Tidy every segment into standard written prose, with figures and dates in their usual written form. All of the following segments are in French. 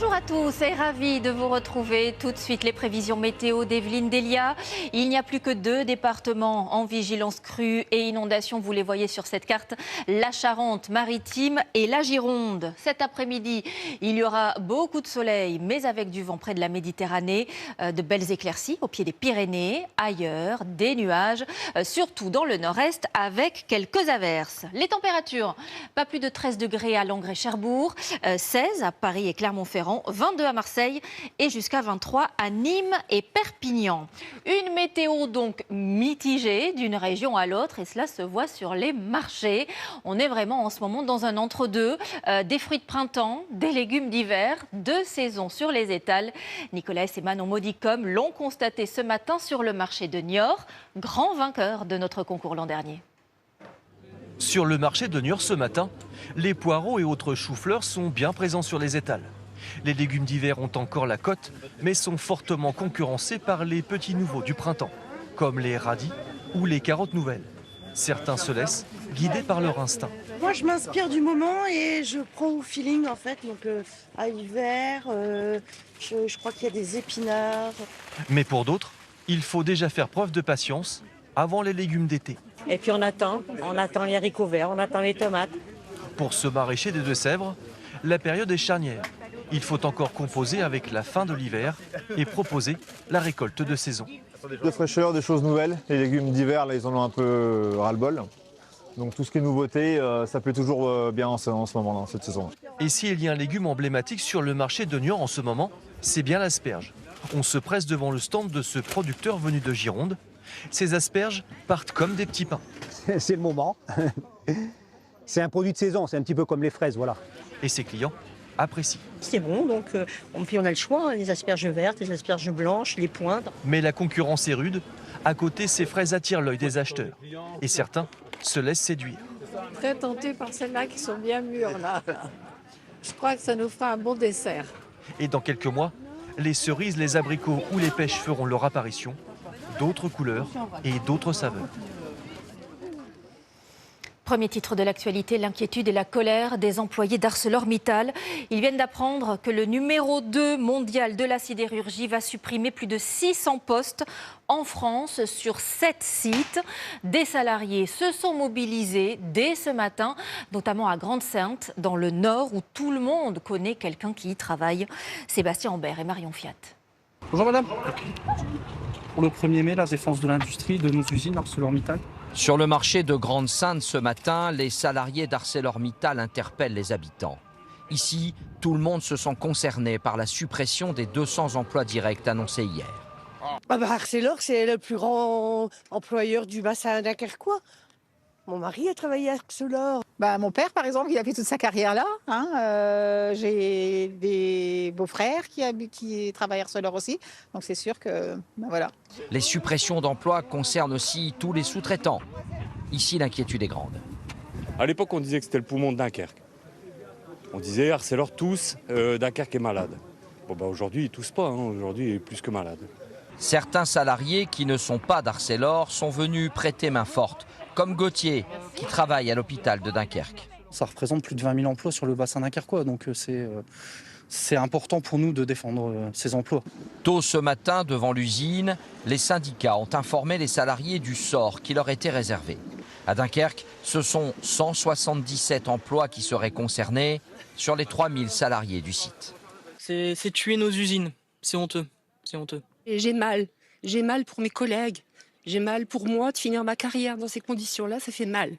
Bonjour à tous et ravi de vous retrouver. Tout de suite les prévisions météo d'Evelyne Delia. Il n'y a plus que 2 départements en vigilance crue et inondation. Vous les voyez sur cette carte, la Charente-Maritime et la Gironde. Cet après-midi, il y aura beaucoup de soleil, mais avec du vent près de la Méditerranée, de belles éclaircies au pied des Pyrénées. Ailleurs, des nuages, surtout dans le nord-est avec quelques averses. Les températures, pas plus de 13 degrés à Langres-et-Cherbourg, 16 à Paris et Clermont-Ferrand, 22 à Marseille et jusqu'à 23 à Nîmes et Perpignan. Une météo donc mitigée d'une région à l'autre et cela se voit sur les marchés. On est vraiment en ce moment dans un entre-deux, des fruits de printemps, des légumes d'hiver, 2 saisons sur les étals. Nicolas et Manon Modicom l'ont constaté ce matin sur le marché de Niort, grand vainqueur de notre concours l'an dernier. Sur le marché de Niort ce matin, les poireaux et autres choux-fleurs sont bien présents sur les étals. Les légumes d'hiver ont encore la cote, mais sont fortement concurrencés par les petits nouveaux du printemps, comme les radis ou les carottes nouvelles. Certains se laissent guider par leur instinct. Moi, je m'inspire du moment et je prends au feeling, en fait. Donc, à l'hiver, je crois qu'il y a des épinards. Mais pour d'autres, il faut déjà faire preuve de patience avant les légumes d'été. Et puis on attend les haricots verts, on attend les tomates. Pour ce maraîcher des Deux-Sèvres, la période est charnière. Il faut encore composer avec la fin de l'hiver et proposer la récolte de saison. De fraîcheur, des choses nouvelles. Les légumes d'hiver, là, ils en ont un peu ras-le-bol. Donc tout ce qui est nouveauté, ça plaît toujours bien en ce moment, cette saison. Et s'il y a un légume emblématique sur le marché de Niort en ce moment, c'est bien l'asperge. On se presse devant le stand de ce producteur venu de Gironde. Ces asperges partent comme des petits pains. C'est le moment. C'est un produit de saison, c'est un petit peu comme les fraises, voilà. Et ses clients apprécient. C'est bon, donc puis on a le choix, les asperges vertes, les asperges blanches, les pointes. Mais la concurrence est rude. À côté, ces fraises attirent l'œil des acheteurs. Et certains se laissent séduire. Très tenté par celles-là qui sont bien mûres, là. Je crois que ça nous fera un bon dessert. Et dans quelques mois, les cerises, les abricots ou les pêches feront leur apparition. D'autres couleurs et d'autres saveurs. Premier titre de l'actualité, l'inquiétude et la colère des employés d'ArcelorMittal. Ils viennent d'apprendre que le numéro 2 mondial de la sidérurgie va supprimer plus de 600 postes en France sur 7 sites. Des salariés se sont mobilisés dès ce matin, notamment à Grande-Synthe, dans le Nord, où tout le monde connaît quelqu'un qui y travaille. Sébastien Ambert et Marion Fiat. Bonjour madame. Pour le 1er mai, la défense de l'industrie de nos usines ArcelorMittal. Sur le marché de Grande-Synthe ce matin, les salariés d'ArcelorMittal interpellent les habitants. Ici, tout le monde se sent concerné par la suppression des 200 emplois directs annoncés hier. Arcelor, c'est le plus grand employeur du bassin dunkerquois. Mon mari a travaillé à Arcelor. Mon père, par exemple, il a fait toute sa carrière là. J'ai des beaux-frères qui travaillent à Arcelor aussi. Donc c'est sûr que, voilà. Les suppressions d'emplois concernent aussi tous les sous-traitants. Ici, l'inquiétude est grande. À l'époque, on disait que c'était le poumon de Dunkerque. On disait Arcelor tous, Dunkerque est malade. Aujourd'hui, ils toussent pas. Aujourd'hui, il est plus que malade. Certains salariés qui ne sont pas d'Arcelor sont venus prêter main forte, comme Gauthier, qui travaille à l'hôpital de Dunkerque. Ça représente plus de 20 000 emplois sur le bassin dunkerquois, donc c'est important pour nous de défendre ces emplois. Tôt ce matin, devant l'usine, les syndicats ont informé les salariés du sort qui leur était réservé. À Dunkerque, ce sont 177 emplois qui seraient concernés sur les 3000 salariés du site. C'est tuer nos usines, c'est honteux, c'est honteux. Et j'ai mal pour mes collègues. J'ai mal pour moi de finir ma carrière dans ces conditions-là, ça fait mal.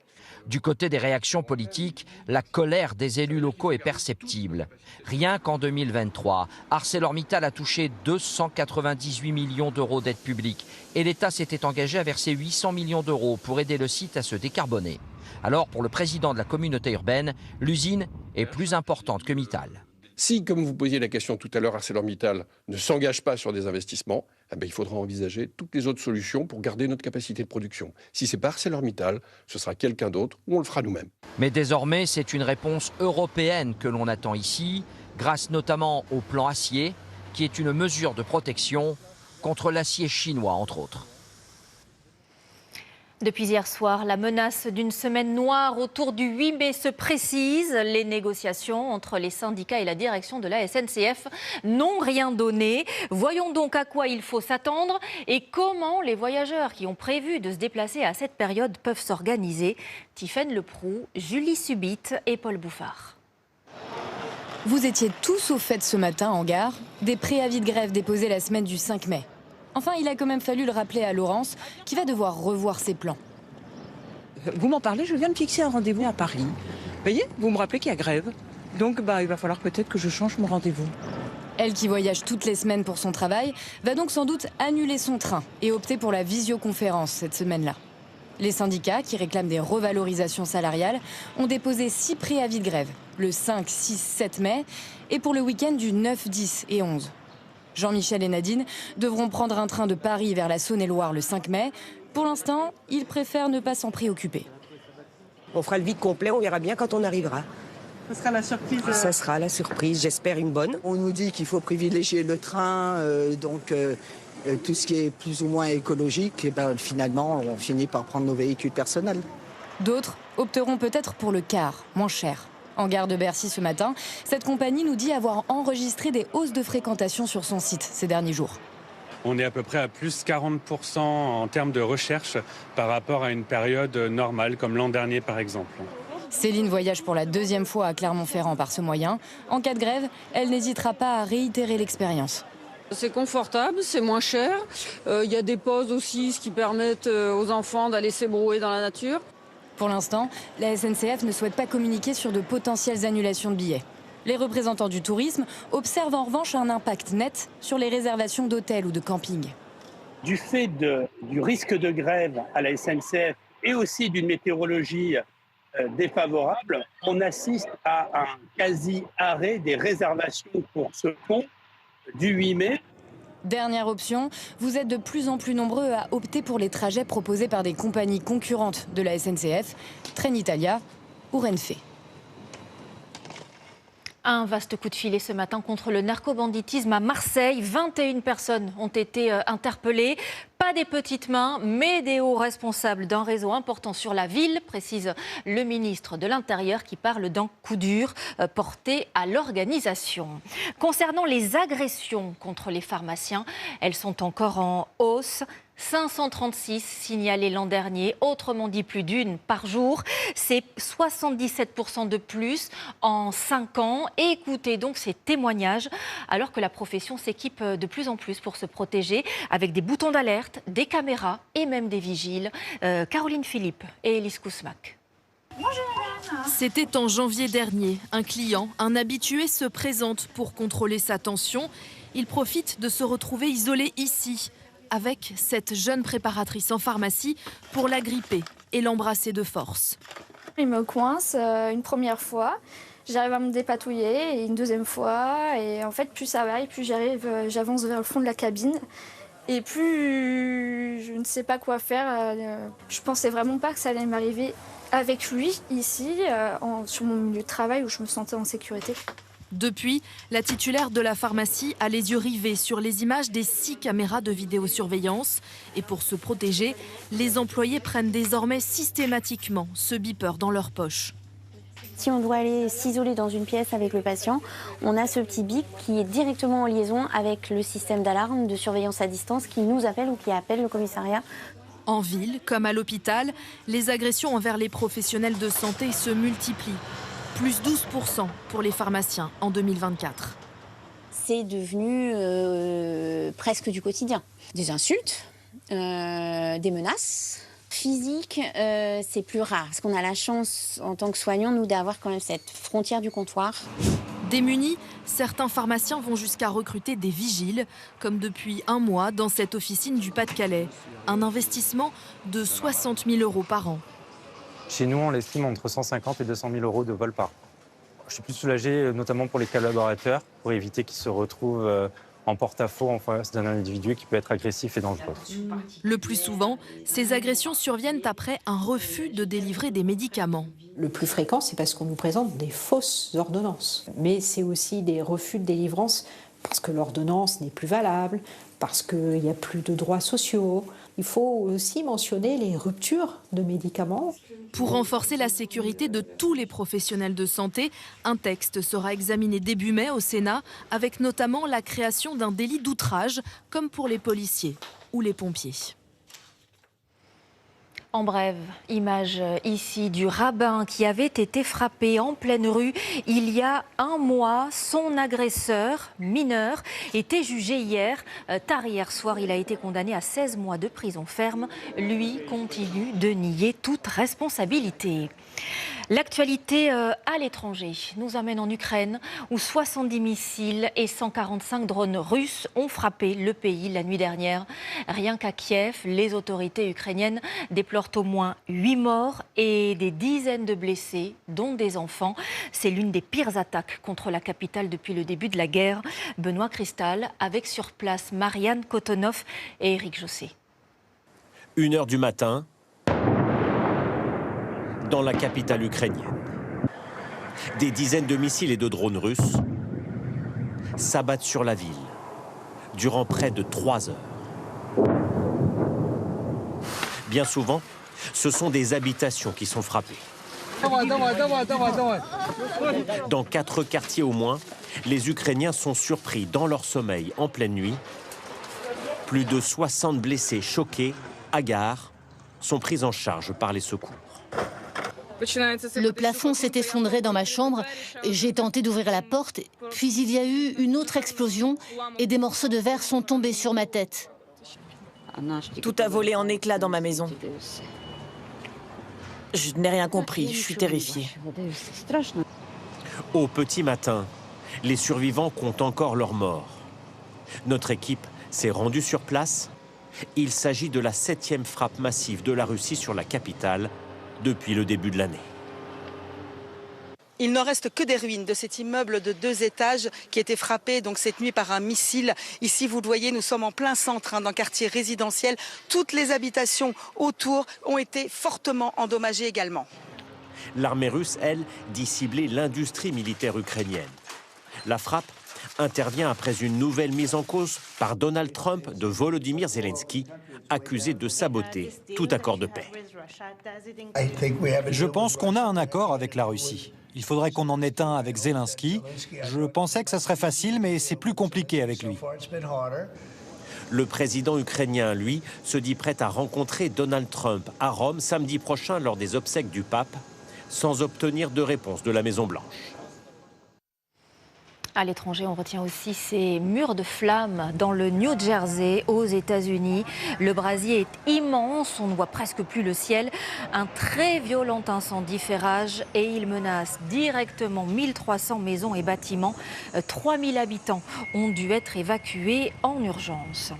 Du côté des réactions politiques, la colère des élus locaux est perceptible. Rien qu'en 2023, ArcelorMittal a touché 298 millions d'euros d'aide publique et l'État s'était engagé à verser 800 millions d'euros pour aider le site à se décarboner. Alors, pour le président de la communauté urbaine, l'usine est plus importante que Mittal. Si, comme vous posiez la question tout à l'heure, ArcelorMittal ne s'engage pas sur des investissements, il faudra envisager toutes les autres solutions pour garder notre capacité de production. Si ce n'est pas ArcelorMittal, ce sera quelqu'un d'autre ou on le fera nous-mêmes. Mais désormais, c'est une réponse européenne que l'on attend ici, grâce notamment au plan acier, qui est une mesure de protection contre l'acier chinois, entre autres. Depuis hier soir, la menace d'une semaine noire autour du 8 mai se précise. Les négociations entre les syndicats et la direction de la SNCF n'ont rien donné. Voyons donc à quoi il faut s'attendre et comment les voyageurs qui ont prévu de se déplacer à cette période peuvent s'organiser. Tiffaine Leproux, Julie Subit et Paul Bouffard. Vous étiez tous au fait ce matin en gare, des préavis de grève déposés la semaine du 5 mai. Enfin, il a quand même fallu le rappeler à Laurence, qui va devoir revoir ses plans. Vous m'en parlez, je viens de fixer un rendez-vous à Paris. Vous voyez, vous me rappelez qu'il y a grève. Donc il va falloir peut-être que je change mon rendez-vous. Elle, qui voyage toutes les semaines pour son travail, va donc sans doute annuler son train et opter pour la visioconférence cette semaine-là. Les syndicats, qui réclament des revalorisations salariales, ont déposé 6 préavis de grève, le 5, 6, 7 mai, et pour le week-end du 9, 10 et 11. Jean-Michel et Nadine devront prendre un train de Paris vers la Saône-et-Loire le 5 mai. Pour l'instant, ils préfèrent ne pas s'en préoccuper. On fera le vide complet, on verra bien quand on arrivera. Ce sera la surprise. Ça sera la surprise, j'espère une bonne. On nous dit qu'il faut privilégier le train, tout ce qui est plus ou moins écologique, et finalement, on finit par prendre nos véhicules personnels. D'autres opteront peut-être pour le car, moins cher. En gare de Bercy ce matin, cette compagnie nous dit avoir enregistré des hausses de fréquentation sur son site ces derniers jours. On est à peu près à plus 40% en termes de recherche par rapport à une période normale, comme l'an dernier par exemple. Céline voyage pour la 2e fois à Clermont-Ferrand par ce moyen. En cas de grève, elle n'hésitera pas à réitérer l'expérience. C'est confortable, c'est moins cher. Il y a des pauses aussi, ce qui permettent aux enfants d'aller s'ébrouer dans la nature. Pour l'instant, la SNCF ne souhaite pas communiquer sur de potentielles annulations de billets. Les représentants du tourisme observent en revanche un impact net sur les réservations d'hôtels ou de camping. Du fait du risque de grève à la SNCF et aussi d'une météorologie défavorable, on assiste à un quasi-arrêt des réservations pour ce pont du 8 mai. Dernière option, vous êtes de plus en plus nombreux à opter pour les trajets proposés par des compagnies concurrentes de la SNCF, Trenitalia ou Renfe. Un vaste coup de filet ce matin contre le narcobanditisme à Marseille. 21 personnes ont été interpellées. Pas des petites mains, mais des hauts responsables d'un réseau important sur la ville, précise le ministre de l'Intérieur qui parle d'un coup dur porté à l'organisation. Concernant les agressions contre les pharmaciens, elles sont encore en hausse. 536 signalés l'an dernier, autrement dit plus d'une par jour. C'est 77% de plus en 5 ans. Écoutez donc ces témoignages alors que la profession s'équipe de plus en plus pour se protéger avec des boutons d'alerte, des caméras et même des vigiles. Caroline Philippe et Élise Kousmak. C'était en janvier dernier. Un client, un habitué, se présente pour contrôler sa tension. Il profite de se retrouver isolé ici, avec cette jeune préparatrice en pharmacie pour la gripper et l'embrasser de force. Il me coince une première fois, j'arrive à me dépatouiller et une deuxième fois. Et en fait, plus ça va et plus j'avance vers le fond de la cabine. Et plus je ne sais pas quoi faire. Je pensais vraiment pas que ça allait m'arriver avec lui ici, sur mon milieu de travail où je me sentais en sécurité. Depuis, la titulaire de la pharmacie a les yeux rivés sur les images des 6 caméras de vidéosurveillance. Et pour se protéger, les employés prennent désormais systématiquement ce beeper dans leur poche. Si on doit aller s'isoler dans une pièce avec le patient, on a ce petit bip qui est directement en liaison avec le système d'alarme de surveillance à distance qui nous appelle ou qui appelle le commissariat. En ville, comme à l'hôpital, les agressions envers les professionnels de santé se multiplient. Plus 12% pour les pharmaciens en 2024. C'est devenu presque du quotidien. Des insultes, des menaces physiques, c'est plus rare. Parce qu'on a la chance, en tant que soignant, nous, d'avoir quand même cette frontière du comptoir. Démunis, certains pharmaciens vont jusqu'à recruter des vigiles, comme depuis un mois dans cette officine du Pas-de-Calais. Un investissement de 60 000 € par an. Chez nous, on l'estime entre 150 et 200 000 € de vol par an. Je suis plus soulagé, notamment pour les collaborateurs, pour éviter qu'ils se retrouvent en porte-à-faux en face d'un individu qui peut être agressif et dangereux. Le plus souvent, ces agressions surviennent après un refus de délivrer des médicaments. Le plus fréquent, c'est parce qu'on nous présente des fausses ordonnances. Mais c'est aussi des refus de délivrance parce que l'ordonnance n'est plus valable, parce qu'il n'y a plus de droits sociaux. Il faut aussi mentionner les ruptures de médicaments. Pour renforcer la sécurité de tous les professionnels de santé, un texte sera examiné début mai au Sénat, avec notamment la création d'un délit d'outrage, comme pour les policiers ou les pompiers. En bref, image ici du rabbin qui avait été frappé en pleine rue il y a un mois. Son agresseur mineur était jugé hier. Tard hier soir, il a été condamné à 16 mois de prison ferme. Lui continue de nier toute responsabilité. L'actualité à l'étranger nous amène en Ukraine où 70 missiles et 145 drones russes ont frappé le pays la nuit dernière. Rien qu'à Kiev, les autorités ukrainiennes déplorent au moins 8 morts et des dizaines de blessés, dont des enfants. C'est l'une des pires attaques contre la capitale depuis le début de la guerre. Benoît Cristal avec sur place Marianne Kotonov et Éric Jossé. 1h du matin, dans la capitale ukrainienne. Des dizaines de missiles et de drones russes s'abattent sur la ville durant près de 3 heures. Bien souvent, ce sont des habitations qui sont frappées. Dans 4 quartiers au moins, les Ukrainiens sont surpris dans leur sommeil en pleine nuit. Plus de 60 blessés choqués, hagards, sont pris en charge par les secours. Le plafond s'est effondré dans ma chambre. J'ai tenté d'ouvrir la porte, puis il y a eu une autre explosion et des morceaux de verre sont tombés sur ma tête. Tout a volé en éclats dans ma maison. Je n'ai rien compris, je suis terrifiée. Au petit matin, les survivants comptent encore leurs morts. Notre équipe s'est rendue sur place. Il s'agit de la 7e frappe massive de la Russie sur la capitale depuis le début de l'année. Il ne reste que des ruines de cet immeuble de 2 étages qui a été frappé donc cette nuit par un missile. Ici, vous le voyez, nous sommes en plein centre d'un quartier résidentiel. Toutes les habitations autour ont été fortement endommagées également. L'armée russe, elle, dit cibler l'industrie militaire ukrainienne. La frappe intervient après une nouvelle mise en cause par Donald Trump de Volodymyr Zelensky, accusé de saboter tout accord de paix. Je pense qu'on a un accord avec la Russie. Il faudrait qu'on en ait un avec Zelensky. Je pensais que ça serait facile, mais c'est plus compliqué avec lui. Le président ukrainien, lui, se dit prêt à rencontrer Donald Trump à Rome samedi prochain lors des obsèques du pape, sans obtenir de réponse de la Maison-Blanche. À l'étranger, on retient aussi ces murs de flammes dans le New Jersey, aux États-Unis. Le brasier est immense, on ne voit presque plus le ciel. Un très violent incendie fait rage et il menace directement 1300 maisons et bâtiments. 3000 habitants ont dû être évacués en urgence.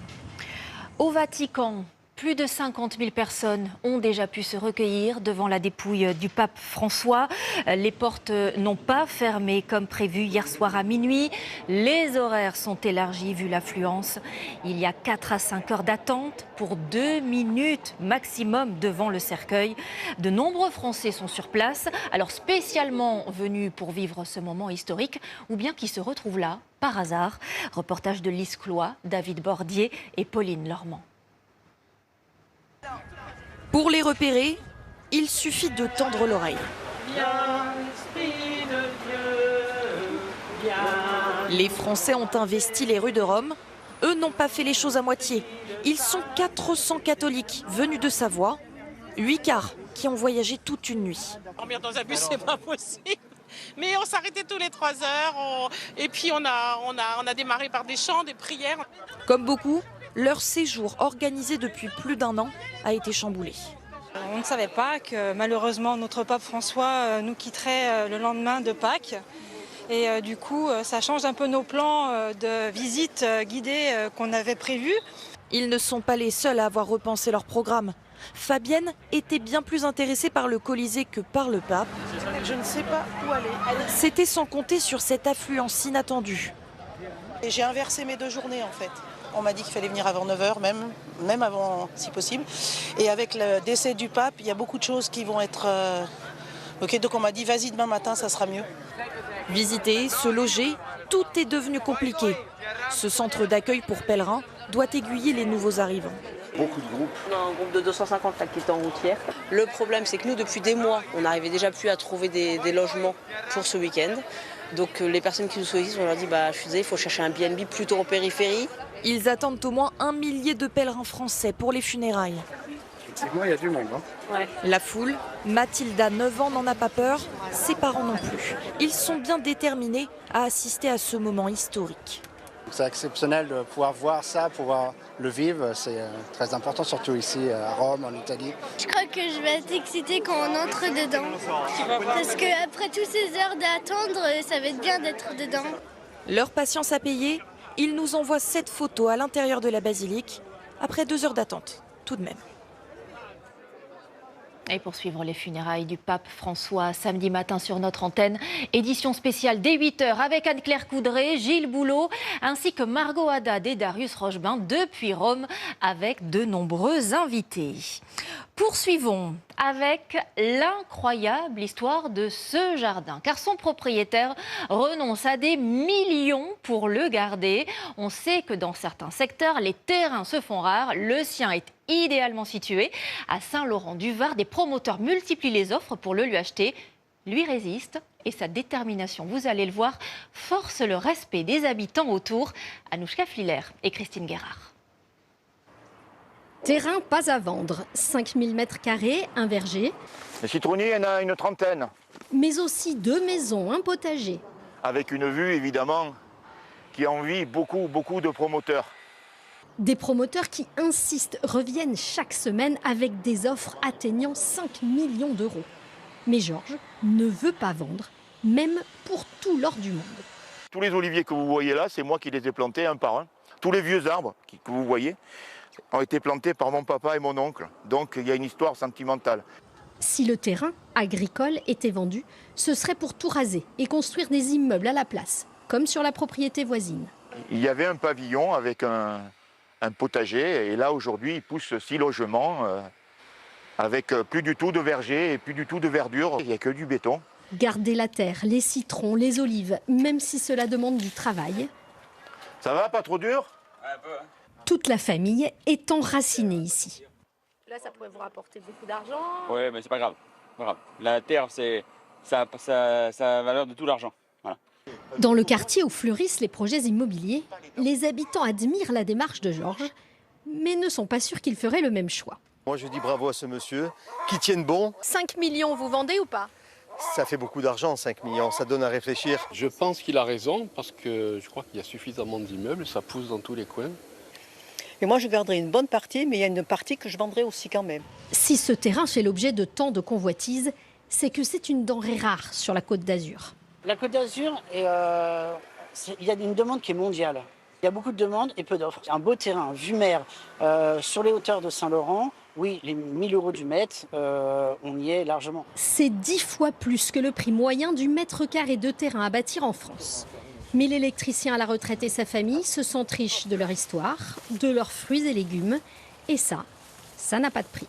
Au Vatican, plus de 50 000 personnes ont déjà pu se recueillir devant la dépouille du pape François. Les portes n'ont pas fermé comme prévu hier soir à minuit. Les horaires sont élargis vu l'affluence. Il y a 4 à 5 heures d'attente pour 2 minutes maximum devant le cercueil. De nombreux Français sont sur place, alors spécialement venus pour vivre ce moment historique ou bien qui se retrouvent là par hasard. Reportage de Lise Cloy, David Bordier et Pauline Lormand. Pour les repérer, il suffit de tendre l'oreille. Les Français ont investi les rues de Rome. Eux n'ont pas fait les choses à moitié. Ils sont 400 catholiques venus de Savoie, 8 quarts qui ont voyagé toute une nuit. Dormir dans un bus, c'est pas possible. Mais on s'arrêtait tous les 3 heures. Et puis on a démarré par des chants, des prières. Comme beaucoup, leur séjour organisé depuis plus d'1 an a été chamboulé. On ne savait pas que malheureusement notre pape François nous quitterait le lendemain de Pâques. Et du coup, ça change un peu nos plans de visite guidée qu'on avait prévus. Ils ne sont pas les seuls à avoir repensé leur programme. Fabienne était bien plus intéressée par le Colisée que par le pape. Je ne sais pas où aller. C'était sans compter sur cette affluence inattendue. Et j'ai inversé mes 2 journées en fait. On m'a dit qu'il fallait venir avant 9h, même avant si possible. Et avec le décès du pape, il y a beaucoup de choses qui vont être... Ok, donc on m'a dit vas-y demain matin, ça sera mieux. Visiter, se loger, tout est devenu compliqué. Ce centre d'accueil pour pèlerins doit aiguiller les nouveaux arrivants. Beaucoup de groupes. On a un groupe de 250 là, qui est en routière. Le problème, c'est que nous, depuis des mois, on n'arrivait déjà plus à trouver des logements pour ce week-end. Donc les personnes qui nous sollicitent, on leur dit je suis désolée, il faut chercher un B&B plutôt en périphérie. Ils attendent au moins 1 millier de pèlerins français pour les funérailles. Effectivement, il y a du monde. Ouais. La foule, Mathilda, 9 ans, n'en a pas peur, ses parents non plus. Ils sont bien déterminés à assister à ce moment historique. C'est exceptionnel de pouvoir voir ça, pouvoir le vivre. C'est très important, surtout ici à Rome, en Italie. Je crois que je vais être excitée quand on entre dedans. Parce qu'après toutes ces heures d'attendre, ça va être bien d'être dedans. Leur patience a payé, ils nous envoient cette photo à l'intérieur de la basilique, après 2 heures d'attente, tout de même. Et pour suivre les funérailles du pape François samedi matin sur notre antenne, édition spéciale dès 8h avec Anne-Claire Coudray, Gilles Boulot ainsi que Margot Haddad et Darius Rochebain depuis Rome avec de nombreux invités. Poursuivons avec l'incroyable histoire de ce jardin, car son propriétaire renonce à des millions pour le garder. On sait que dans certains secteurs, les terrains se font rares. Le sien est idéalement situé à Saint-Laurent-du-Var. Des promoteurs multiplient les offres pour le lui acheter. Lui résiste et sa détermination, vous allez le voir, force le respect des habitants autour. Anouchka Fliller et Christine Guérard. Terrain pas à vendre, 5000 m², un verger. Les citronniers, il y en a une 30aine. Mais aussi 2 maisons, un potager. Avec une vue, évidemment, qui envie beaucoup de promoteurs. Des promoteurs qui insistent, reviennent chaque semaine avec des offres atteignant 5 millions d'euros. Mais Georges ne veut pas vendre, même pour tout l'or du monde. Tous les oliviers que vous voyez là, c'est moi qui les ai plantés un par un. Tous les vieux arbres que vous voyez ont été plantés par mon papa et mon oncle. Donc il y a une histoire sentimentale. Si le terrain agricole était vendu, ce serait pour tout raser et construire des immeubles à la place, comme sur la propriété voisine. Il y avait un pavillon avec un potager et là aujourd'hui il pousse 6 logements avec plus du tout de verger et plus du tout de verdure. Il n'y a que du béton. Garder la terre, les citrons, les olives, même si cela demande du travail. Ça va, pas trop dur? Un peu. Toute la famille est enracinée ici. Là, ça pourrait vous rapporter beaucoup d'argent. Oui, mais c'est pas grave. La terre, ça a valeur de tout l'argent. Voilà. Dans le quartier où fleurissent les projets immobiliers, les habitants admirent la démarche de Georges, mais ne sont pas sûrs qu'il ferait le même choix. Moi, je dis bravo à ce monsieur, qui tienne bon. 5 millions, vous vendez ou pas? Ça fait beaucoup d'argent, 5 millions, ça donne à réfléchir. Je pense qu'il a raison, parce que je crois qu'il y a suffisamment d'immeubles, ça pousse dans tous les coins. Et moi, je garderai une bonne partie, mais il y a une partie que je vendrai aussi quand même. Si ce terrain fait l'objet de tant de convoitises, c'est que c'est une denrée rare sur la Côte d'Azur. La Côte d'Azur, il y a une demande qui est mondiale. Il y a beaucoup de demandes et peu d'offres. Un beau terrain, vue mer, sur les hauteurs de Saint-Laurent, oui, les 1000 € du mètre, on y est largement. C'est 10 fois plus que le prix moyen du mètre carré de terrain à bâtir en France. Mais l'électricien à la retraite et sa famille se sentent riches de leur histoire, de leurs fruits et légumes. Et ça n'a pas de prix.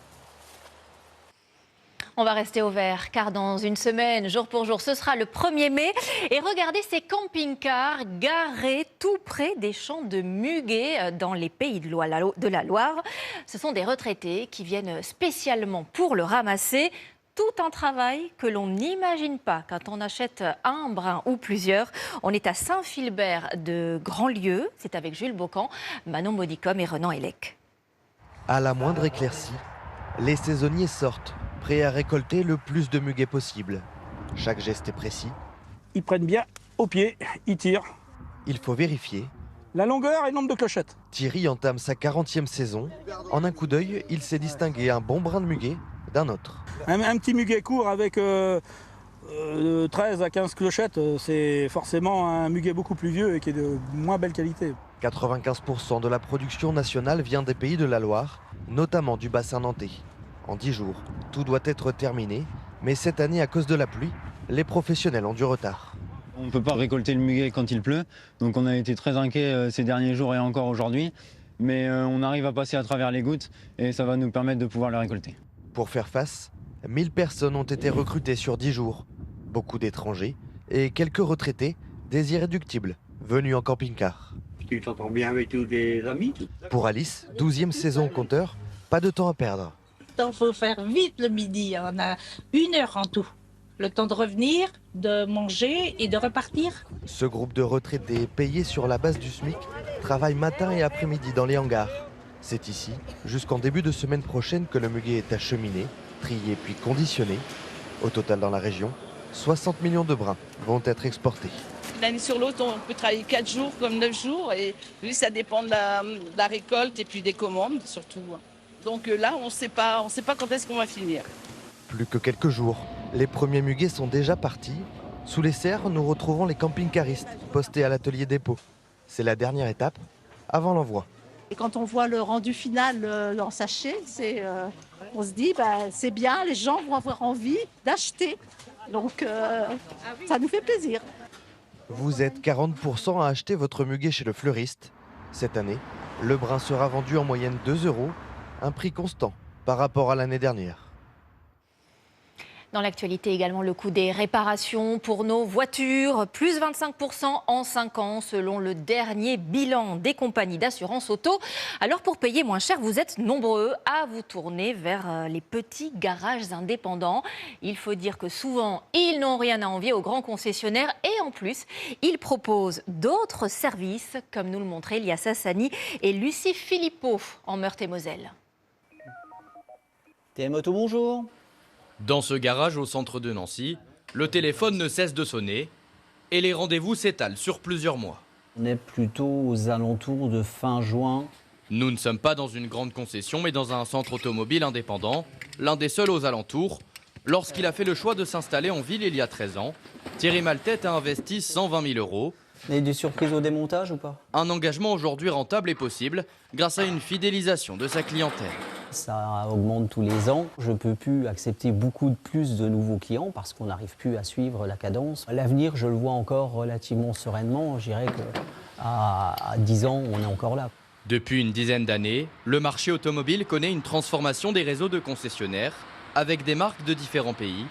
On va rester au vert, car dans une semaine, jour pour jour, ce sera le 1er mai. Et regardez ces camping-cars garés tout près des champs de muguet dans les pays de la Loire. Ce sont des retraités qui viennent spécialement pour le ramasser. Tout un travail que l'on n'imagine pas quand on achète un brin ou plusieurs. On est à Saint-Philbert de Grandlieu. C'est avec Jules Bocan, Manon Modicom et Renan Hélec. À la moindre éclaircie, les saisonniers sortent, prêts à récolter le plus de muguet possible. Chaque geste est précis. Ils prennent bien au pied, ils tirent. Il faut vérifier. La longueur et le nombre de clochettes. Thierry entame sa 40e saison. En un coup d'œil, il sait distinguer un bon brin de muguet d'un autre. Un petit muguet court avec 13 à 15 clochettes, c'est forcément un muguet beaucoup plus vieux et qui est de moins belle qualité. 95% de la production nationale vient des pays de la Loire, notamment du bassin nantais. En 10 jours, tout doit être terminé, mais cette année, à cause de la pluie, les professionnels ont du retard. On ne peut pas récolter le muguet quand il pleut, donc on a été très inquiets ces derniers jours et encore aujourd'hui, mais on arrive à passer à travers les gouttes et ça va nous permettre de pouvoir le récolter. Pour faire face, 1000 personnes ont été recrutées sur 10 jours. Beaucoup d'étrangers et quelques retraités, des irréductibles, venus en camping-car. Tu t'entends bien avec tous tes amis? Pour Alice, 12e saison au compteur, pas de temps à perdre. Il faut faire vite le midi, on a 1 heure en tout. Le temps de revenir, de manger et de repartir. Ce groupe de retraités payés sur la base du SMIC travaille matin et après-midi dans les hangars. C'est ici, jusqu'en début de semaine prochaine, que le muguet est acheminé, trié puis conditionné. Au total dans la région, 60 millions de brins vont être exportés. L'année sur l'autre, on peut travailler 4 jours comme 9 jours. Et oui, ça dépend de la récolte et puis des commandes surtout. Donc là, on ne sait pas quand est-ce qu'on va finir. Plus que quelques jours, les premiers muguets sont déjà partis. Sous les serres, nous retrouvons les camping-caristes postés à l'atelier dépôt. C'est la dernière étape avant l'envoi. Et quand on voit le rendu final en sachet, on se dit c'est bien, les gens vont avoir envie d'acheter. Donc ça nous fait plaisir. Vous êtes 40% à acheter votre muguet chez le fleuriste. Cette année, le brin sera vendu en moyenne 2 €, un prix constant par rapport à l'année dernière. Dans l'actualité également, le coût des réparations pour nos voitures, plus 25% en 5 ans selon le dernier bilan des compagnies d'assurance auto. Alors pour payer moins cher, vous êtes nombreux à vous tourner vers les petits garages indépendants. Il faut dire que souvent, ils n'ont rien à envier aux grands concessionnaires et en plus, ils proposent d'autres services comme nous le montraient Elias Hassani et Lucie Philippot en Meurthe-et-Moselle. TM Auto, bonjour. Dans ce garage au centre de Nancy, le téléphone ne cesse de sonner et les rendez-vous s'étalent sur plusieurs mois. On est plutôt aux alentours de fin juin. Nous ne sommes pas dans une grande concession mais dans un centre automobile indépendant, l'un des seuls aux alentours. Lorsqu'il a fait le choix de s'installer en ville il y a 13 ans, Thierry Maltête a investi 120 000 €. Vous avez des surprises au démontage ou pas? Un engagement aujourd'hui rentable est possible grâce à une fidélisation de sa clientèle. Ça augmente tous les ans. Je ne peux plus accepter beaucoup plus de nouveaux clients parce qu'on n'arrive plus à suivre la cadence. L'avenir, je le vois encore relativement sereinement. Je dirais qu'à 10 ans, on est encore là. Depuis une dizaine d'années, le marché automobile connaît une transformation des réseaux de concessionnaires avec des marques de différents pays.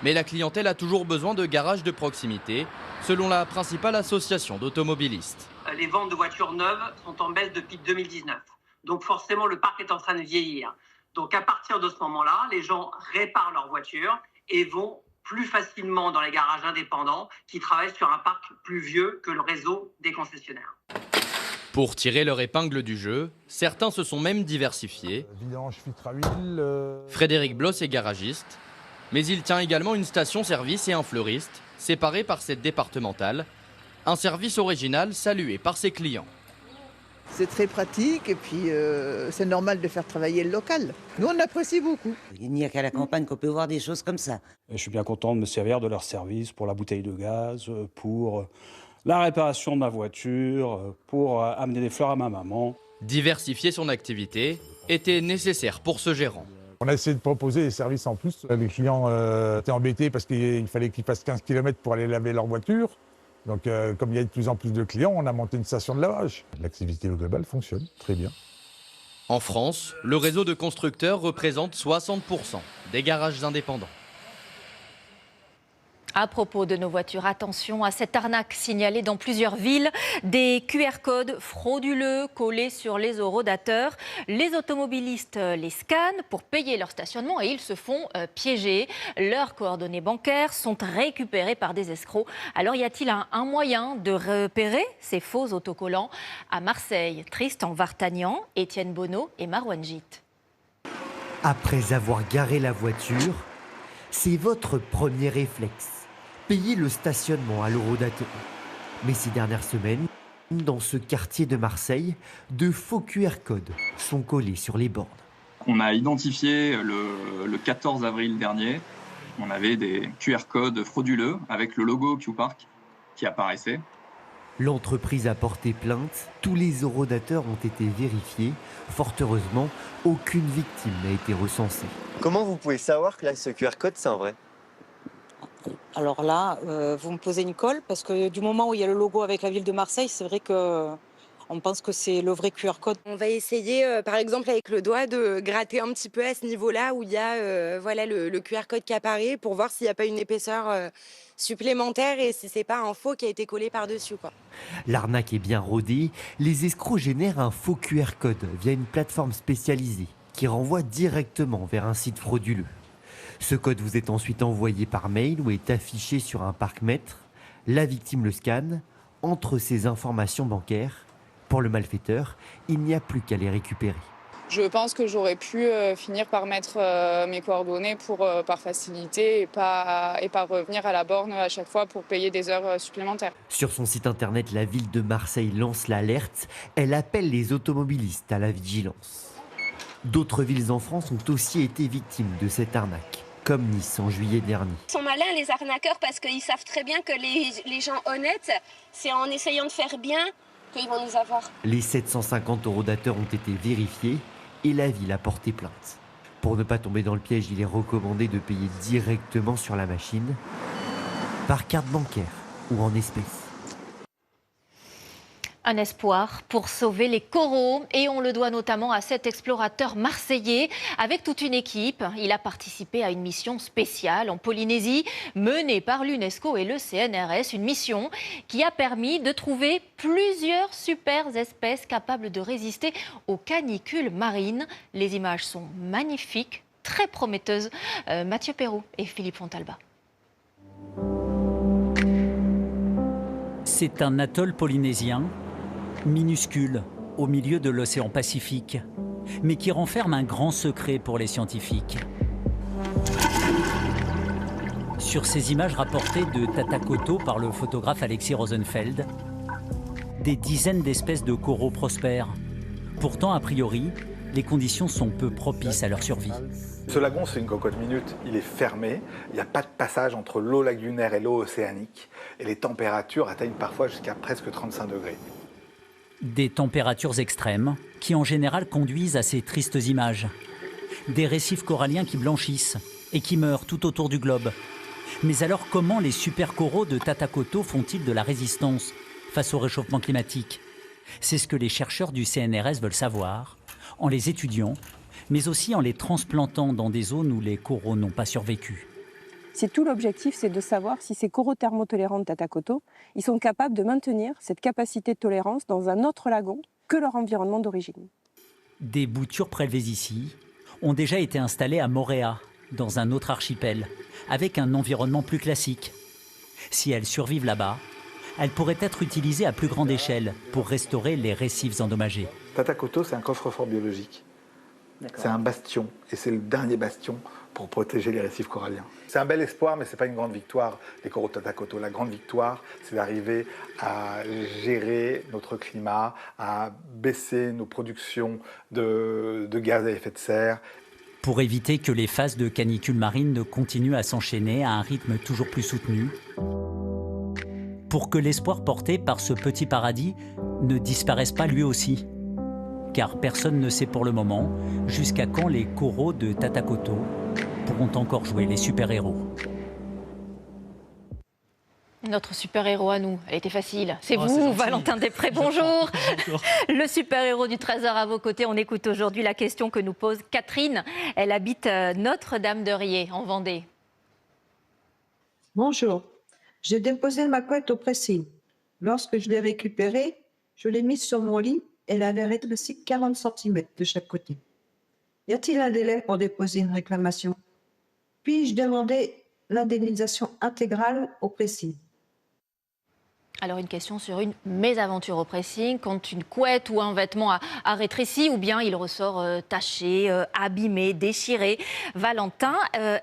Mais la clientèle a toujours besoin de garages de proximité, selon la principale association d'automobilistes. Les ventes de voitures neuves sont en baisse depuis 2019. Donc forcément, le parc est en train de vieillir. Donc à partir de ce moment-là, les gens réparent leur voiture et vont plus facilement dans les garages indépendants qui travaillent sur un parc plus vieux que le réseau des concessionnaires. Pour tirer leur épingle du jeu, certains se sont même diversifiés. Frédéric Bloss est garagiste, mais il tient également une station-service et un fleuriste, séparés par cette départementale. Un service original salué par ses clients. C'est très pratique et puis c'est normal de faire travailler le local. Nous, on apprécie beaucoup. Il n'y a qu'à la campagne qu'on peut voir des choses comme ça. Je suis bien content de me servir de leur service pour la bouteille de gaz, pour la réparation de ma voiture, pour amener des fleurs à ma maman. Diversifier son activité était nécessaire pour ce gérant. On a essayé de proposer des services en plus. Les clients étaient embêtés parce qu'il fallait qu'ils fassent 15 km pour aller laver leur voiture. Donc, comme il y a de plus en plus de clients, on a monté une station de lavage. L'activité au global fonctionne très bien. En France, le réseau de constructeurs représente 60% des garages indépendants. À propos de nos voitures, attention à cette arnaque signalée dans plusieurs villes. Des QR codes frauduleux collés sur les horodateurs. Les automobilistes les scannent pour payer leur stationnement et ils se font piéger. Leurs coordonnées bancaires sont récupérées par des escrocs. Alors y a-t-il un moyen de repérer ces faux autocollants? À Marseille, Tristan Vartagnan, Étienne Bonneau et Marouane Git. Après avoir garé la voiture, c'est votre premier réflexe. Payer le stationnement à l'horodateur. Mais ces dernières semaines, dans ce quartier de Marseille, de faux QR codes sont collés sur les bornes. On a identifié le 14 avril dernier, on avait des QR codes frauduleux avec le logo Q-Park qui apparaissait. L'entreprise a porté plainte, tous les horodateurs ont été vérifiés. Fort heureusement, aucune victime n'a été recensée. Comment vous pouvez savoir que là, ce QR code, c'est un vrai? Alors là, vous me posez une colle parce que du moment où il y a le logo avec la ville de Marseille, c'est vrai que On pense que c'est le vrai QR code. On va essayer, par exemple, avec le doigt, de gratter un petit peu à ce niveau-là où il y a voilà, le QR code qui apparaît pour voir s'il n'y a pas une épaisseur supplémentaire et si c'est pas un faux qui a été collé par-dessus, quoi. L'arnaque est bien rodée. Les escrocs génèrent un faux QR code via une plateforme spécialisée qui renvoie directement vers un site frauduleux. Ce code vous est ensuite envoyé par mail ou est affiché sur un parc-mètre. La victime le scanne, entre ses informations bancaires. Pour le malfaiteur, il n'y a plus qu'à les récupérer. Je pense que j'aurais pu finir par mettre mes coordonnées par facilité et pas revenir à la borne à chaque fois pour payer des heures supplémentaires. Sur son site internet, la ville de Marseille lance l'alerte. Elle appelle les automobilistes à la vigilance. D'autres villes en France ont aussi été victimes de cette arnaque, comme Nice en juillet dernier. Ils sont malins, les arnaqueurs, parce qu'ils savent très bien que les gens honnêtes, c'est en essayant de faire bien qu'ils vont nous avoir. Les 750 eurodateurs ont été vérifiés et la ville a porté plainte. Pour ne pas tomber dans le piège, il est recommandé de payer directement sur la machine, par carte bancaire ou en espèces. Un espoir pour sauver les coraux et on le doit notamment à cet explorateur marseillais avec toute une équipe. Il a participé à une mission spéciale en Polynésie menée par l'UNESCO et le CNRS, une mission qui a permis de trouver plusieurs super espèces capables de résister aux canicules marines. Les images sont magnifiques, très prometteuses. Mathieu Perrault et Philippe Fontalba. C'est un atoll polynésien minuscule au milieu de l'océan Pacifique, mais qui renferme un grand secret pour les scientifiques. Sur ces images rapportées de Tatakoto par le photographe Alexis Rosenfeld, des dizaines d'espèces de coraux prospèrent. Pourtant, a priori, les conditions sont peu propices à leur survie. Ce lagon, c'est une cocotte minute, il est fermé, il n'y a pas de passage entre l'eau lagunaire et l'eau océanique, et les températures atteignent parfois jusqu'à presque 35 degrés. Des températures extrêmes qui en général conduisent à ces tristes images. Des récifs coralliens qui blanchissent et qui meurent tout autour du globe. Mais alors comment les super coraux de Tatakoto font-ils de la résistance face au réchauffement climatique? C'est ce que les chercheurs du CNRS veulent savoir, en les étudiant, mais aussi en les transplantant dans des zones où les coraux n'ont pas survécu. C'est tout l'objectif, c'est de savoir si ces coraux thermotolérants de Tatakoto, ils sont capables de maintenir cette capacité de tolérance dans un autre lagon que leur environnement d'origine. Des boutures prélevées ici ont déjà été installées à Moorea, dans un autre archipel, avec un environnement plus classique. Si elles survivent là-bas, elles pourraient être utilisées à plus grande échelle pour restaurer les récifs endommagés. Tatakoto, c'est un coffre-fort biologique. C'est un bastion, et c'est le dernier bastion pour protéger les récifs coralliens. C'est un bel espoir, mais ce n'est pas une grande victoire, les coraux de Tatakoto. La grande victoire, c'est d'arriver à gérer notre climat, à baisser nos productions de gaz à effet de serre. Pour éviter que les phases de canicule marine ne continuent à s'enchaîner à un rythme toujours plus soutenu. Pour que l'espoir porté par ce petit paradis ne disparaisse pas lui aussi. Car personne ne sait pour le moment jusqu'à quand les coraux de Tatakoto pourront encore jouer les super-héros. Notre super-héros à nous, elle était facile. C'est c'est vous, gentil. Valentin Després, bonjour. Le super-héros du Trésor à vos côtés. On écoute aujourd'hui la question que nous pose Catherine. Elle habite Notre-Dame-de-Riez, en Vendée. Bonjour. J'ai déposé ma couette au pressing. Lorsque je l'ai récupérée, je l'ai mise sur mon lit. Elle avait rétréci 40 cm de chaque côté. Y a-t-il un délai pour déposer une réclamation? Puis-je demander l'indemnisation intégrale au pressing? Alors une question sur une mésaventure au pressing, quand une couette ou un vêtement a rétréci ou bien il ressort taché, abîmé, déchiré. Valentin,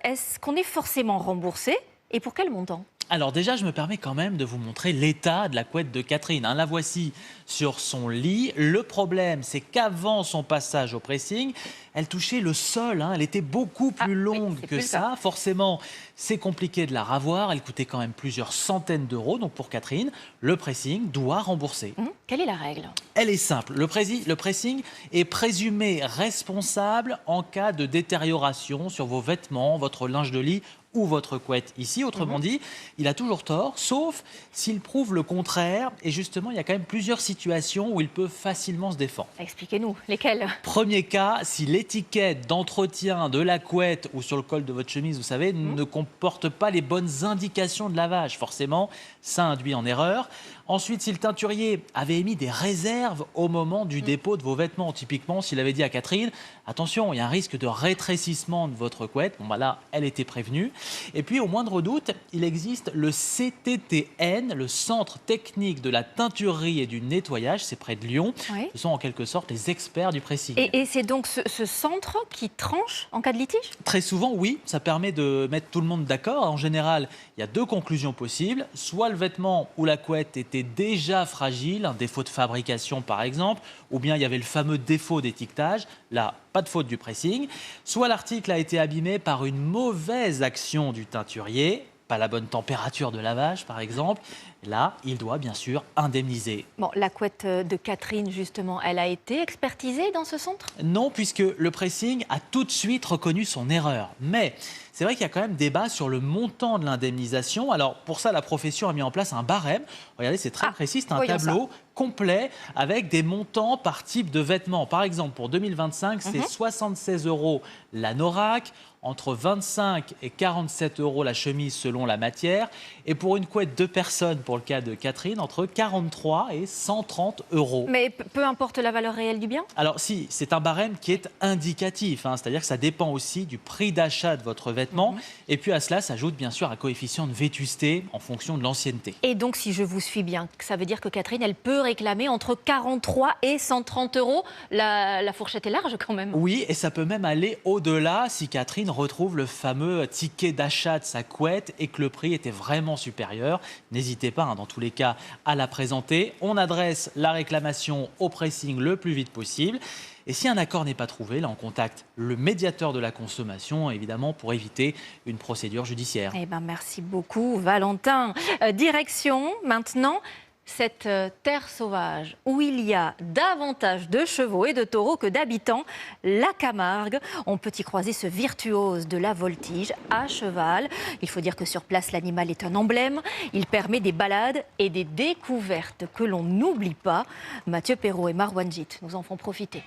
est-ce qu'on est forcément remboursé et pour quel montant ? Alors déjà, je me permets quand même de vous montrer l'état de la couette de Catherine. La voici sur son lit. Le problème, c'est qu'avant son passage au pressing, elle touchait le sol. Elle était beaucoup plus longue que ça. Forcément, c'est compliqué de la ravoir. Elle coûtait quand même plusieurs centaines d'euros. Donc pour Catherine, le pressing doit rembourser. Quelle est la règle ? Elle est simple. Le pressing est présumé responsable en cas de détérioration sur vos vêtements, votre linge de lit ou votre couette ici. Autrement dit, il a toujours tort, sauf s'il prouve le contraire. Et justement, il y a quand même plusieurs situations où il peut facilement se défendre. Expliquez-nous, lesquelles? Premier cas, si l'étiquette d'entretien de la couette ou sur le col de votre chemise, vous savez, ne comporte pas les bonnes indications de lavage. Forcément, ça induit en erreur. Ensuite, si le teinturier avait émis des réserves au moment du dépôt de vos vêtements, typiquement s'il avait dit à Catherine, attention, il y a un risque de rétrécissement de votre couette, bon bah là, elle était prévenue. Et puis, au moindre doute, il existe le CTTN, le Centre Technique de la Teinturerie et du Nettoyage, c'est près de Lyon. Oui. Ce sont en quelque sorte les experts du pressing. Et c'est donc ce centre qui tranche en cas de litige? Très souvent, oui, ça permet de mettre tout le monde d'accord. En général, il y a deux conclusions possibles. Soit le vêtement ou la couette était déjà fragile, un défaut de fabrication par exemple, ou bien il y avait le fameux défaut d'étiquetage, là, pas de faute du pressing. Soit l'article a été abîmé par une mauvaise action du teinturier, pas la bonne température de lavage par exemple. Là, il doit bien sûr indemniser. Bon, la couette de Catherine, justement, elle a été expertisée dans ce centre? Non, puisque le pressing a tout de suite reconnu son erreur. Mais c'est vrai qu'il y a quand même débat sur le montant de l'indemnisation. Alors, pour ça, la profession a mis en place un barème. Regardez, c'est très précis, c'est un tableau complet avec des montants par type de vêtements. Par exemple, pour 2025, c'est 76 € l'anorak, entre 25 et 47 € la chemise selon la matière. Et pour une couette 2 personnes, pour le cas de Catherine, entre 43 et 130 €. Mais peu importe la valeur réelle du bien? Alors si, c'est un barème qui est indicatif, c'est-à-dire que ça dépend aussi du prix d'achat de votre vêtement. Et puis à cela s'ajoute bien sûr un coefficient de vétusté en fonction de l'ancienneté. Et donc si je vous suis bien, ça veut dire que Catherine, elle peut réclamer entre 43 et 130 €. La fourchette est large quand même. Oui, et ça peut même aller au-delà si Catherine retrouve le fameux ticket d'achat de sa couette et que le prix était vraiment supérieur. N'hésitez pas, dans tous les cas, à la présenter. On adresse la réclamation au pressing le plus vite possible. Et si un accord n'est pas trouvé, là on contacte le médiateur de la consommation, évidemment, pour éviter une procédure judiciaire. Eh ben, merci beaucoup, Valentin. Direction maintenant cette terre sauvage où il y a davantage de chevaux et de taureaux que d'habitants, la Camargue. On peut y croiser ce virtuose de la voltige à cheval. Il faut dire que sur place, l'animal est un emblème. Il permet des balades et des découvertes que l'on n'oublie pas. Mathieu Perrault et Marwan Jit nous en font profiter.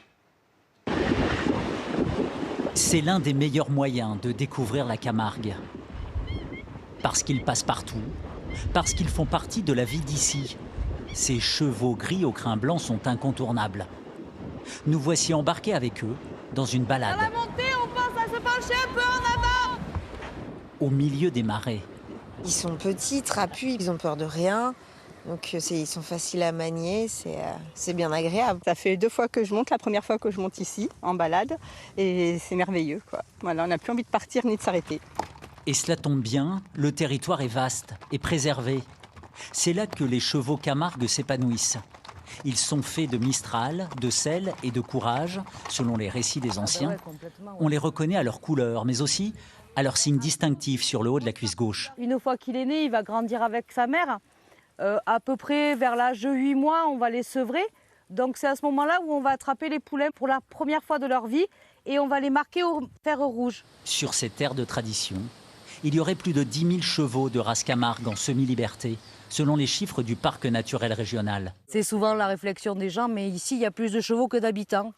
C'est l'un des meilleurs moyens de découvrir la Camargue. Parce qu'ils passent partout, parce qu'ils font partie de la vie d'ici. Ces chevaux gris au crin blanc sont incontournables. Nous voici embarqués avec eux dans une balade. À la montée, on pense à se pencher un peu en avant. Au milieu des marais. Ils sont petits, trapus, ils ont peur de rien. Donc ils sont faciles à manier, c'est bien agréable. Ça fait 2 fois que je monte, la première fois que je monte ici, en balade. Et c'est merveilleux, quoi. Voilà, on n'a plus envie de partir ni de s'arrêter. Et cela tombe bien, le territoire est vaste et préservé. C'est là que les chevaux Camargue s'épanouissent. Ils sont faits de mistral, de sel et de courage, selon les récits des anciens. On les reconnaît à leur couleur, mais aussi à leur signe distinctif sur le haut de la cuisse gauche. Une fois qu'il est né, il va grandir avec sa mère. À peu près vers l'âge de 8 mois, on va les sevrer. Donc c'est à ce moment-là où on va attraper les poulains pour la première fois de leur vie et on va les marquer au fer rouge. Sur ces terres de tradition, il y aurait plus de 10 000 chevaux de race Camargue en semi-liberté, selon les chiffres du parc naturel régional. C'est souvent la réflexion des gens, mais ici, il y a plus de chevaux que d'habitants.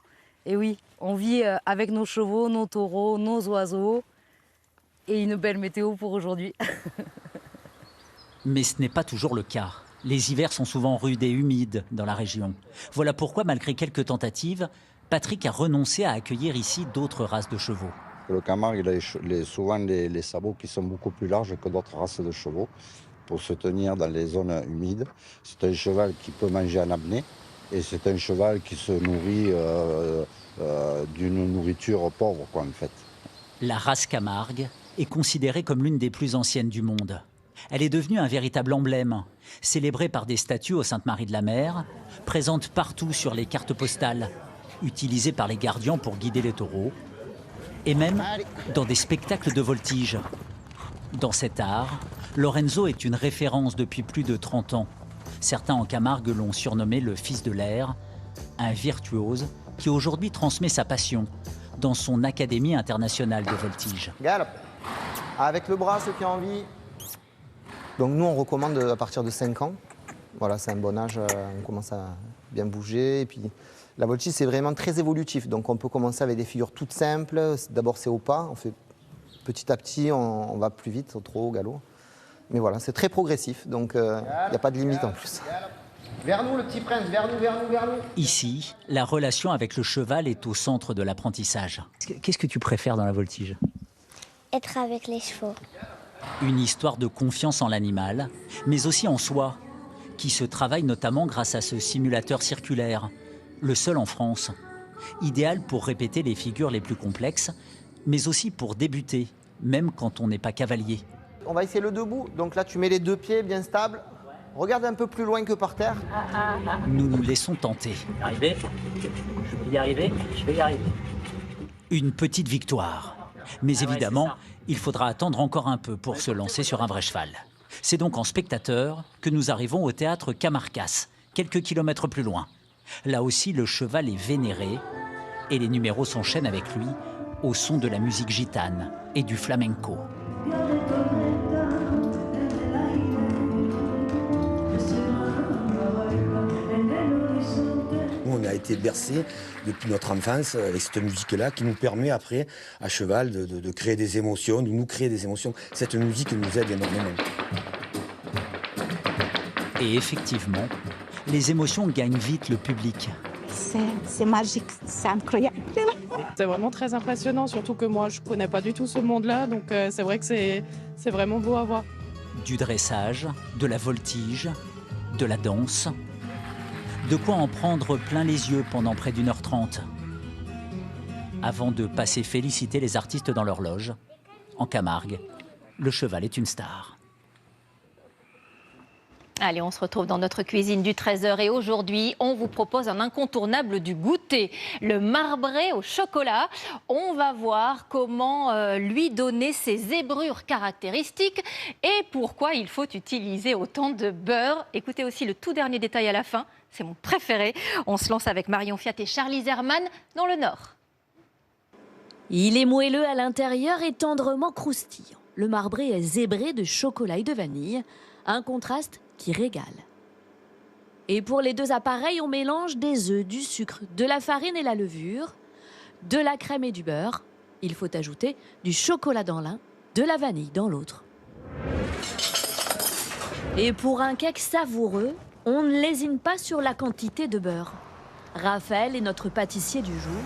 Et oui, on vit avec nos chevaux, nos taureaux, nos oiseaux et une belle météo pour aujourd'hui. Mais ce n'est pas toujours le cas. Les hivers sont souvent rudes et humides dans la région. Voilà pourquoi, malgré quelques tentatives, Patrick a renoncé à accueillir ici d'autres races de chevaux. Le Camargue, il a souvent les sabots qui sont beaucoup plus larges que d'autres races de chevaux pour se tenir dans les zones humides. C'est un cheval qui peut manger en apnée et c'est un cheval qui se nourrit d'une nourriture pauvre, quoi, en fait. La race Camargue est considérée comme l'une des plus anciennes du monde. Elle est devenue un véritable emblème, célébrée par des statues au Sainte-Marie-de-la-Mer, présente partout sur les cartes postales, utilisée par les gardiens pour guider les taureaux, et même dans des spectacles de voltige. Dans cet art, Lorenzo est une référence depuis plus de 30 ans. Certains en Camargue l'ont surnommé le fils de l'air, un virtuose qui aujourd'hui transmet sa passion dans son Académie internationale de voltige. Avec le bras, ceux qui ont envie. Donc nous, on recommande à partir de 5 ans. Voilà, c'est un bon âge, on commence à bien bouger. Et puis, la voltige, c'est vraiment très évolutif. Donc on peut commencer avec des figures toutes simples. D'abord, c'est au pas. On fait petit à petit, on va plus vite, au trot, au galop. Mais voilà, c'est très progressif. Donc il n'y a pas de limite en plus. Vers nous, le petit prince, vers nous, vers nous, vers nous. Ici, la relation avec le cheval est au centre de l'apprentissage. Qu'est-ce que tu préfères dans la voltige? Être avec les chevaux. Une histoire de confiance en l'animal, mais aussi en soi, qui se travaille notamment grâce à ce simulateur circulaire, le seul en France. Idéal pour répéter les figures les plus complexes, mais aussi pour débuter, même quand on n'est pas cavalier. On va essayer le debout. Donc là, tu mets les 2 pieds bien stables. Regarde un peu plus loin que par terre. Nous nous laissons tenter. Arrivé. Je vais y arriver. Je vais y arriver. Une petite victoire. Mais évidemment, il faudra attendre encore un peu pour se lancer sur un vrai cheval. C'est donc en spectateur que nous arrivons au théâtre Camarcas, quelques kilomètres plus loin. Là aussi, le cheval est vénéré et les numéros s'enchaînent avec lui au son de la musique gitane et du flamenco. On a été bercés depuis notre enfance avec cette musique-là qui nous permet après, à cheval, de créer des émotions, de nous créer des émotions. Cette musique nous aide énormément. Et effectivement, les émotions gagnent vite le public. C'est magique, c'est incroyable. C'est vraiment très impressionnant, surtout que moi je ne connais pas du tout ce monde-là, donc c'est vrai que c'est vraiment beau à voir. Du dressage, de la voltige, de la danse. De quoi en prendre plein les yeux pendant près d'1h30. Avant de passer féliciter les artistes dans leur loge. En Camargue, le cheval est une star. Allez, on se retrouve dans notre cuisine du 13h et aujourd'hui, on vous propose un incontournable du goûter, le marbré au chocolat. On va voir comment lui donner ses zébrures caractéristiques et pourquoi il faut utiliser autant de beurre. Écoutez aussi le tout dernier détail à la fin, c'est mon préféré. On se lance avec Marion Fiat et Charlie Zerman dans le Nord. Il est moelleux à l'intérieur et tendrement croustillant. Le marbré est zébré de chocolat et de vanille, un contraste qui régale. Et pour les deux appareils, on mélange des œufs, du sucre, de la farine et la levure, de la crème et du beurre. Il faut ajouter du chocolat dans l'un, de la vanille dans l'autre. Et pour un cake savoureux, on ne lésine pas sur la quantité de beurre. Raphaël est notre pâtissier du jour.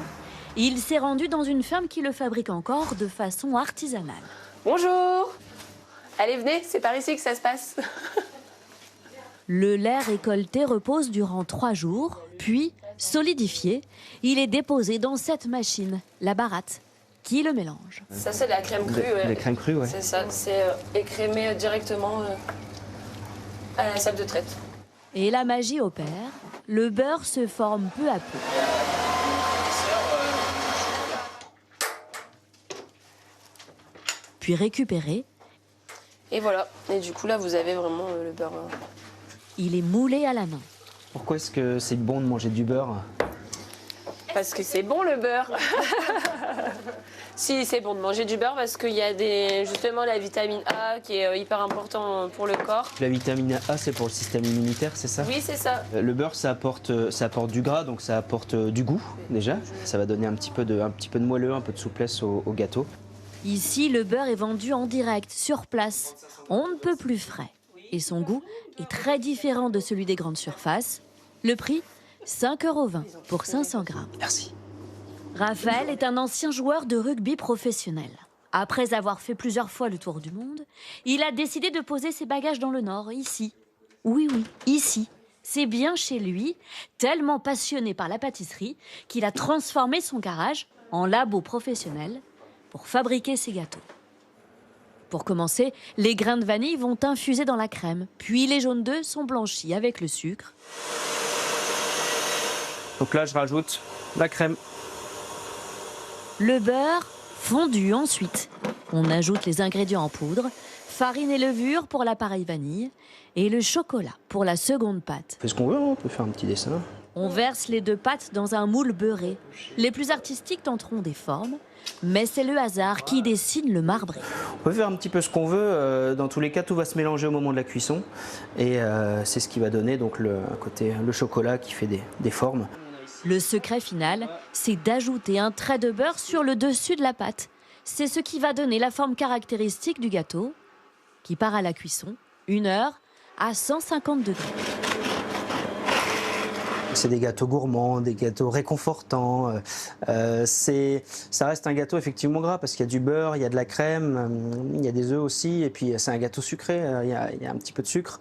Il s'est rendu dans une ferme qui le fabrique encore de façon artisanale. Bonjour! Allez, venez, c'est par ici que ça se passe. Le lait récolté repose durant 3 jours, puis, solidifié, il est déposé dans cette machine, la baratte, qui le mélange. Ça, c'est de la crème crue. Ouais. La crème crue, ouais. C'est ça, c'est écrémé directement à la salle de traite. Et la magie opère, le beurre se forme peu à peu. Puis récupéré. Et voilà, et du coup là vous avez vraiment le beurre. Il est moulé à la main. Pourquoi est-ce que c'est bon de manger du beurre? Parce que c'est bon le beurre. Si, c'est bon de manger du beurre parce qu'il y a justement la vitamine A qui est hyper important pour le corps. La vitamine A, c'est pour le système immunitaire, c'est ça? Oui, c'est ça. Le beurre, ça apporte du gras, donc ça apporte du goût déjà. Ça va donner un petit peu de moelleux, un peu de souplesse au gâteau. Ici, le beurre est vendu en direct, sur place. On ne peut plus frais. Et son goût est très différent de celui des grandes surfaces. Le prix, 5,20 € pour 500 grammes. Merci. Raphaël est un ancien joueur de rugby professionnel. Après avoir fait plusieurs fois le tour du monde, il a décidé de poser ses bagages dans le Nord, ici. Oui, ici. C'est bien chez lui, tellement passionné par la pâtisserie, qu'il a transformé son garage en labo professionnel pour fabriquer ses gâteaux. Pour commencer, les grains de vanille vont infuser dans la crème, puis les jaunes d'œufs sont blanchis avec le sucre. Donc là, je rajoute la crème. Le beurre fondu ensuite. On ajoute les ingrédients en poudre, farine et levure pour l'appareil vanille et le chocolat pour la seconde pâte. On fait ce qu'on veut, on peut faire un petit dessin. On verse les 2 pâtes dans un moule beurré. Les plus artistiques tenteront des formes, mais c'est le hasard qui dessine le marbré. On peut faire un petit peu ce qu'on veut. Dans tous les cas, tout va se mélanger au moment de la cuisson. Et c'est ce qui va donner donc le chocolat qui fait des formes. Le secret final, c'est d'ajouter un trait de beurre sur le dessus de la pâte. C'est ce qui va donner la forme caractéristique du gâteau, qui part à la cuisson, 1 heure, à 150 degrés. C'est des gâteaux gourmands, des gâteaux réconfortants. Ça reste un gâteau effectivement gras parce qu'il y a du beurre, il y a de la crème, il y a des œufs aussi. Et puis c'est un gâteau sucré, il y a un petit peu de sucre.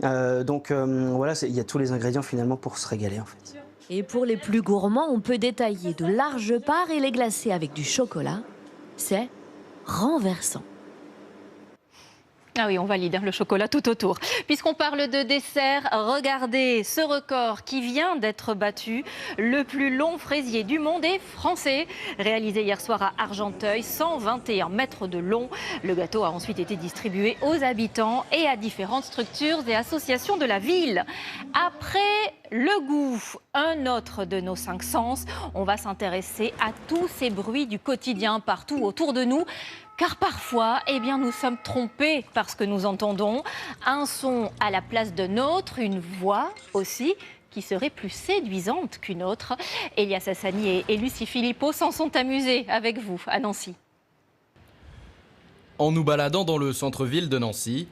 Voilà, il y a tous les ingrédients finalement pour se régaler en fait. Et pour les plus gourmands, on peut détailler de larges parts et les glacer avec du chocolat. C'est renversant. Ah oui, on valide, hein, le chocolat tout autour. Puisqu'on parle de dessert, regardez ce record qui vient d'être battu. Le plus long fraisier du monde est français. Réalisé hier soir à Argenteuil, 121 mètres de long. Le gâteau a ensuite été distribué aux habitants et à différentes structures et associations de la ville. Après le goût, un autre de nos 5 sens, on va s'intéresser à tous ces bruits du quotidien partout autour de nous. Car parfois, nous sommes trompés par ce que nous entendons. Un son à la place d'un autre, une voix aussi, qui serait plus séduisante qu'une autre. Elias Hassani et Lucie Philippot s'en sont amusés avec vous à Nancy. En nous baladant dans le centre-ville de Nancy,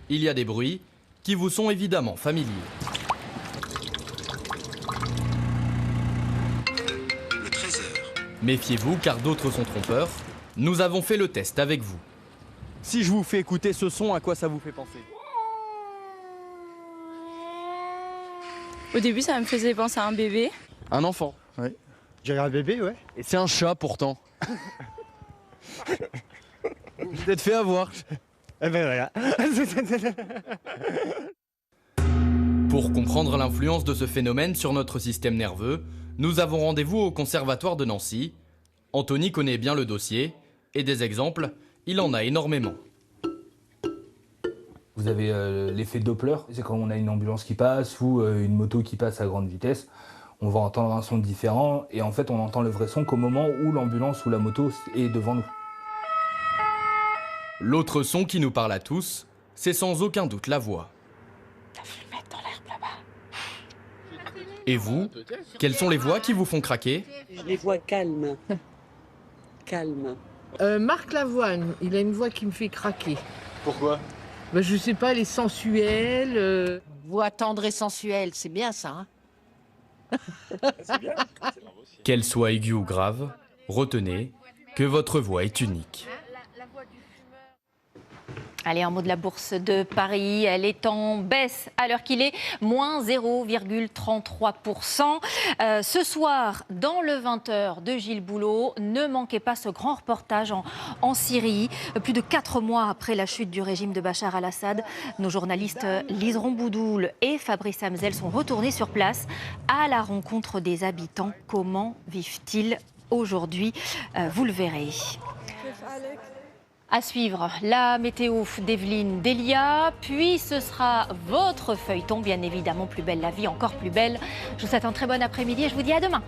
il y a des bruits qui vous sont évidemment familiers. Le 13h. Méfiez-vous car d'autres sont trompeurs. Nous avons fait le test avec vous. Si je vous fais écouter ce son, à quoi ça vous fait penser? Au début, ça me faisait penser à un bébé. Un enfant? Oui. J'ai un bébé, ouais. Et c'est un chat pourtant. Vous êtes fait avoir. Eh ben voilà. Pour comprendre l'influence de ce phénomène sur notre système nerveux, nous avons rendez-vous au Conservatoire de Nancy. Anthony connaît bien le dossier. Et des exemples, il en a énormément. Vous avez l'effet Doppler, c'est quand on a une ambulance qui passe ou une moto qui passe à grande vitesse. On va entendre un son différent et en fait on entend le vrai son qu'au moment où l'ambulance ou la moto est devant nous. L'autre son qui nous parle à tous, c'est sans aucun doute la voix. La fumette dans l'herbe là-bas. Et vous, quelles sont les voix qui vous font craquer? Les voix calmes. Calmes. Marc Lavoine, il a une voix qui me fait craquer. Pourquoi? Je sais pas, elle est sensuelle. Voix tendre et sensuelle, c'est bien ça. Hein. C'est bien. Qu'elle soit aiguë ou grave, retenez que votre voix est unique. Allez, un mot de la bourse de Paris. Elle est en baisse à l'heure qu'il est, moins 0,33%. Ce soir, dans le 20h de Gilles Boulot, ne manquez pas ce grand reportage en Syrie. Plus de 4 mois après la chute du régime de Bachar al-Assad, nos journalistes Lise Romboudoul et Fabrice Hamzel sont retournés sur place à la rencontre des habitants. Comment vivent-ils aujourd'hui? Vous le verrez. À suivre, la météo d'Evelyne Delia, puis ce sera votre feuilleton, bien évidemment, Plus belle la vie, encore plus belle. Je vous souhaite un très bon après-midi et je vous dis à demain.